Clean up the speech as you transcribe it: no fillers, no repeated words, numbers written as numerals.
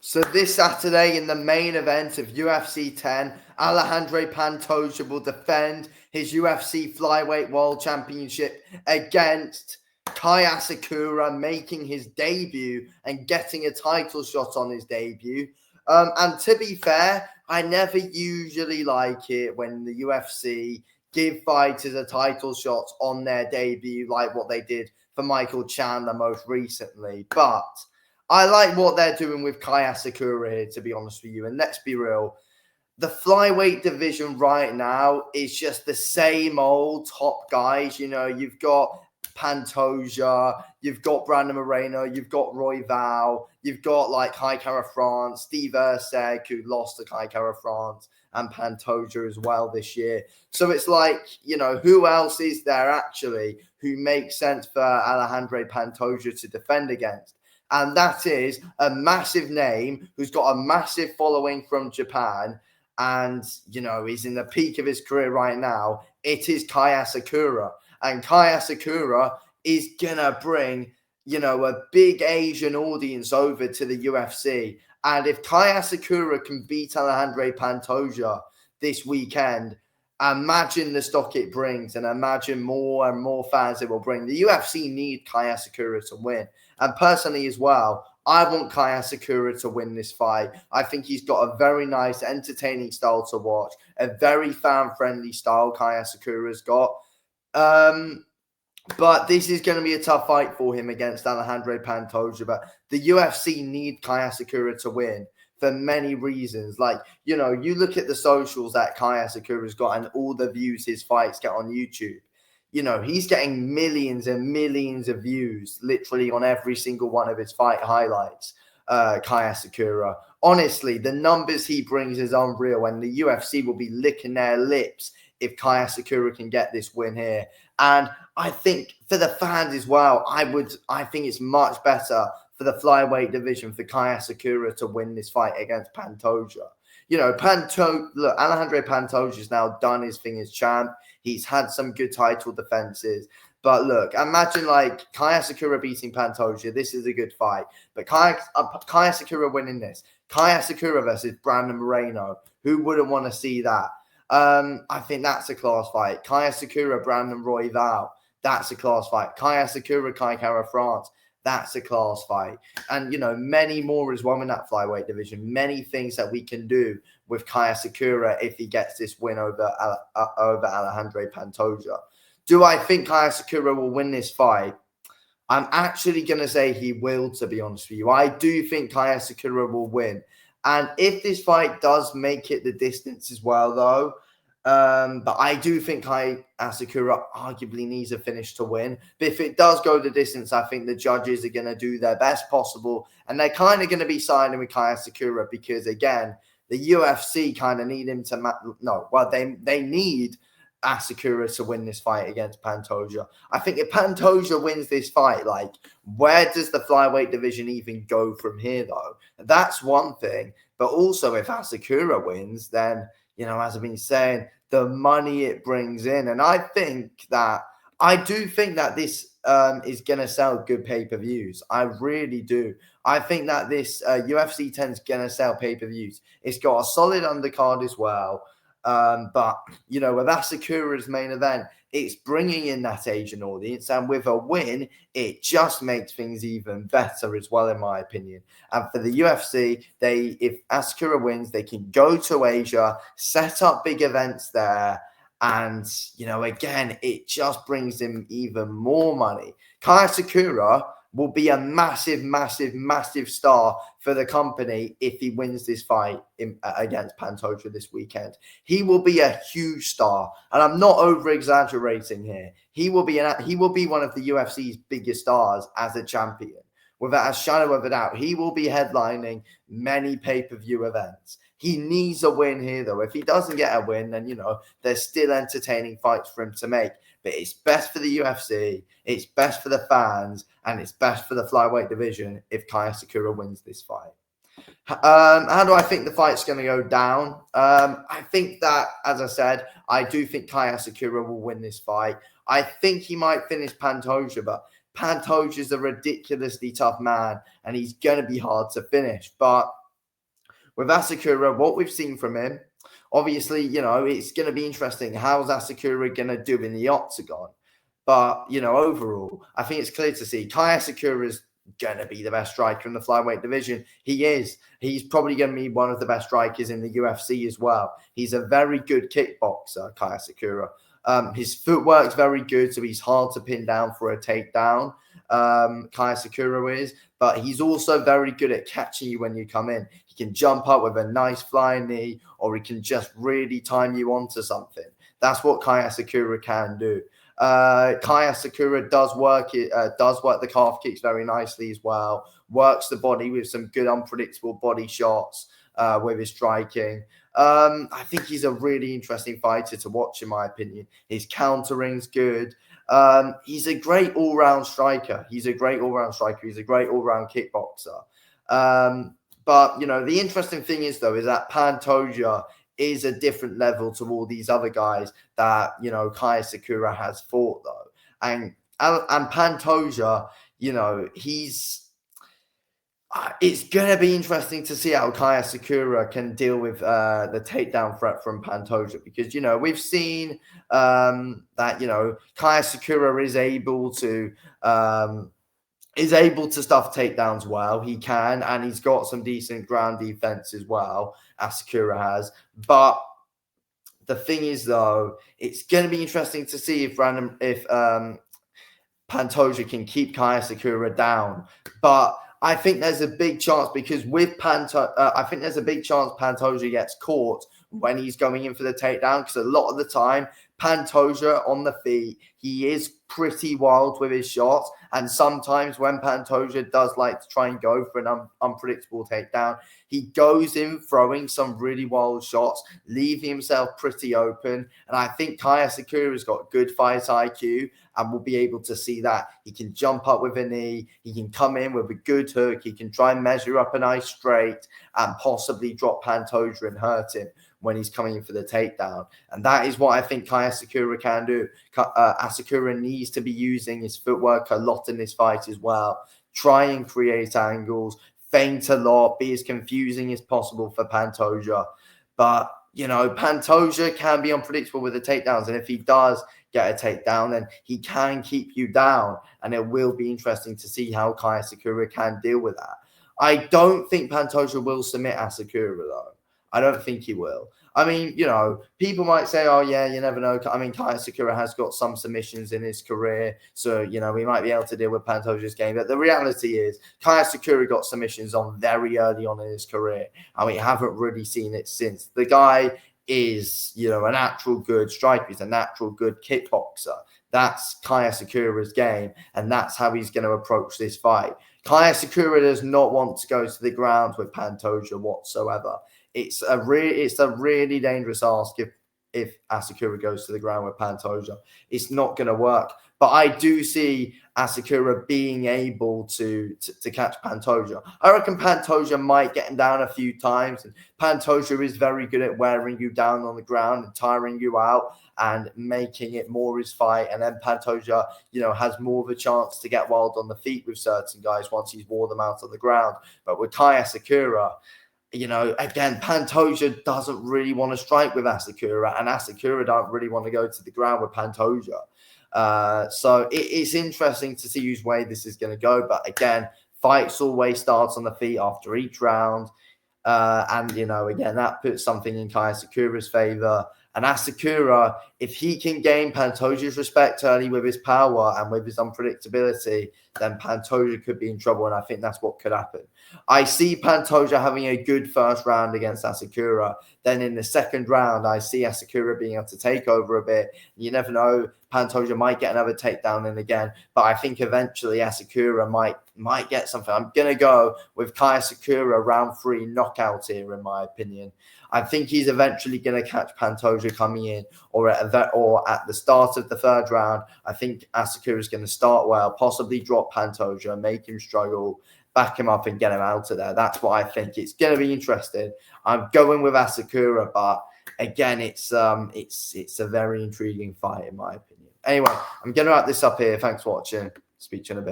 So this Saturday in the main event of UFC 10, Alejandro Pantoja will defend his UFC Flyweight World Championship against Kai Asakura, making his debut and getting a title shot on his debut. And to be fair, I never usually like it when the UFC give fighters a title shot on their debut, like what they did for Michael Chandler most recently. But I like what they're doing with Kai Asakura here, to be honest with you. And let's be real, the flyweight division right now is just the same old top guys. You know, you've got Pantoja, you've got Brandon Moreno, you've got Roy Val, you've got like Kai Kara France, Steve Erceg, who lost to Kai Kara France, and Pantoja as well this year. So it's like, you know, who else is there actually who makes sense for Alejandro Pantoja to defend against? And that is a massive name who's got a massive following from Japan and, you know, he's in the peak of his career right now. It is Kai Asakura. And Kai Asakura is going to bring, you know, a big Asian audience over to the UFC. And if Kai Asakura can beat Alejandro Pantoja this weekend, imagine the stock it brings and imagine more and more fans it will bring. The UFC need Kai Asakura to win. And personally as well, I want Kai Asakura to win this fight. I think he's got a very nice, entertaining style to watch, a very fan-friendly style Kai Asakura's got. But this is going to be a tough fight for him against Alejandro Pantoja. But the UFC need Kai Asakura to win for many reasons. Like, you know, you look at the socials that Kai Asakura's got and all the views his fights get on YouTube. You know, he's getting millions and millions of views literally on every single one of his fight highlights, Kai Asakura. Honestly, the numbers he brings is unreal, and the UFC will be licking their lips if Kai Asakura can get this win here. And I think for the fans as well, I think it's much better for the flyweight division for Kai Asakura to win this fight against Pantoja. You know, Alejandro Pantoja is now done his thing as champ. He's had some good title defenses. But look, imagine like Kai Asakura beating Pantoja. This is a good fight. But Kai Asakura winning this. Kai Asakura versus Brandon Moreno. Who wouldn't want to see that? I think that's a class fight. Kai Asakura, Brandon Roy Val. That's a class fight. Kai Asakura, Kai Kara France. That's a class fight. And, you know, many more as well in that flyweight division. Many things that we can do with Kai Asakura if he gets this win over Alejandro Pantoja. Do I think Kai Asakura will win this fight? I'm actually going to say he will, to be honest with you. I do think Kai Asakura will win. And if this fight does make it the distance as well, though, but I do think Kai Asakura arguably needs a finish to win. But if it does go the distance, I think the judges are going to do their best possible. And they're kind of going to be siding with Kai Asakura because, again, the UFC kind of need him to they need Asakura to win this fight against Pantoja. I think if Pantoja wins this fight, like, where does the flyweight division even go from here, though? That's one thing. But also, if Asakura wins, then, you know, as I've been saying, the money it brings in. And I do think that this is going to sell good pay-per-views. I really do. I think that this UFC 10 is going to sell pay-per-views. It's got a solid undercard as well. But, you know, with Asakura's main event, it's bringing in that Asian audience. And with a win, it just makes things even better as well, in my opinion. And for the UFC, if Asakura wins, they can go to Asia, set up big events there. And, you know, again, it just brings him even more money. Kai Asakura will be a massive, massive, massive star for the company if he wins this fight against Pantoja this weekend. He will be a huge star, and I'm not over-exaggerating here. He will be one of the UFC's biggest stars as a champion. Without a shadow of a doubt, he will be headlining many pay-per-view events. He needs a win here, though. If he doesn't get a win, then, you know, there's still entertaining fights for him to make. But it's best for the UFC, it's best for the fans, and it's best for the flyweight division if Kai Asakura wins this fight. How do I think the fight's going to go down? I think that, as I said, I do think Kai Asakura will win this fight. I think he might finish Pantoja, but Pantoja's a ridiculously tough man, and he's going to be hard to finish. But with Asakura, what we've seen from him, obviously, it's going to be interesting. How's Asakura going to do in the octagon? But, overall, I think it's clear to see Kai Asakura is going to be the best striker in the flyweight division. He is. He's probably going to be one of the best strikers in the UFC as well. He's a very good kickboxer, Kai Asakura. His footwork's very good, so he's hard to pin down for a takedown. Kai Asakura is, but he's also very good at catching you when you come in. He can jump up with a nice flying knee, or he can just really time you onto something. That's what Kai Asakura can do. Kai Asakura does work the calf kicks very nicely as well. Works the body with some good unpredictable body shots with his striking. I think he's a really interesting fighter to watch, in my opinion. His countering's good. He's a great all-round striker. He's a great all-round kickboxer. But, the interesting thing is that Pantoja is a different level to all these other guys that, Kai Asakura has fought, though. And Pantoja, it's going to be interesting to see how Kai Asakura can deal with the takedown threat from Pantoja, because, we've seen that, Kai Asakura is able to stuff takedowns well. He can, and he's got some decent ground defense as well. Asakura has. But the thing is, though, it's going to be interesting to see if Pantoja can keep Kai Asakura down. But I think there's a big chance, because with Pantoja gets caught when he's going in for the takedown, because a lot of the time, Pantoja on the feet, he is pretty wild with his shots. And sometimes when Pantoja does like to try and go for an unpredictable takedown, he goes in throwing some really wild shots, leaving himself pretty open. And I think Kai Asakura's got good fight IQ and will be able to see that. He can jump up with a knee. He can come in with a good hook. He can try and measure up a nice straight and possibly drop Pantoja and hurt him when he's coming in for the takedown. And that is what I think Kai Asakura can do. Asakura needs to be using his footwork a lot in this fight as well. Try and create angles, feint a lot, be as confusing as possible for Pantoja. But, Pantoja can be unpredictable with the takedowns. And if he does get a takedown, then he can keep you down. And it will be interesting to see how Kai Asakura can deal with that. I don't think Pantoja will submit Asakura, though. I don't think he will. I mean, people might say, oh, yeah, you never know. I mean, Kai Asakura has got some submissions in his career. So, we might be able to deal with Pantoja's game. But the reality is, Kai Asakura got submissions on very early on in his career. And we haven't really seen it since. The guy is, a natural good striker. He's a natural good kickboxer. That's Kai Asakura's game. And that's how he's going to approach this fight. Kai Asakura does not want to go to the ground with Pantoja whatsoever. It's a really dangerous ask if Asakura goes to the ground with Pantoja. It's not going to work. But I do see Asakura being able to catch Pantoja. I reckon Pantoja might get him down a few times. And Pantoja is very good at wearing you down on the ground and tiring you out and making it more his fight. And then Pantoja, has more of a chance to get wild on the feet with certain guys once he's wore them out on the ground. But with Kai Asakura, again, Pantoja doesn't really want to strike with Asakura, and Asakura don't really want to go to the ground with Pantoja. So it's interesting to see whose way this is going to go. But again, fights always starts on the feet after each round. And, again, that puts something in Kai Asakura's favor. And Asakura, if he can gain Pantoja's respect early with his power and with his unpredictability, then Pantoja could be in trouble. And I think that's what could happen. I see Pantoja having a good first round against Asakura. Then in the second round, I see Asakura being able to take over a bit. You never know. Pantoja might get another takedown in again. But I think eventually Asakura might get something. I'm going to go with Kai Asakura round 3 knockout here, in my opinion. I think he's eventually going to catch Pantoja coming in, or at the start of the third round. I think Asakura is going to start well, possibly drop Pantoja, make him struggle, back him up and get him out of there. That's what I think. It's going to be interesting. I'm going with Asakura, but again, it's a very intriguing fight in my opinion. Anyway, I'm going to wrap this up here. Thanks for watching. Speak to you in a bit.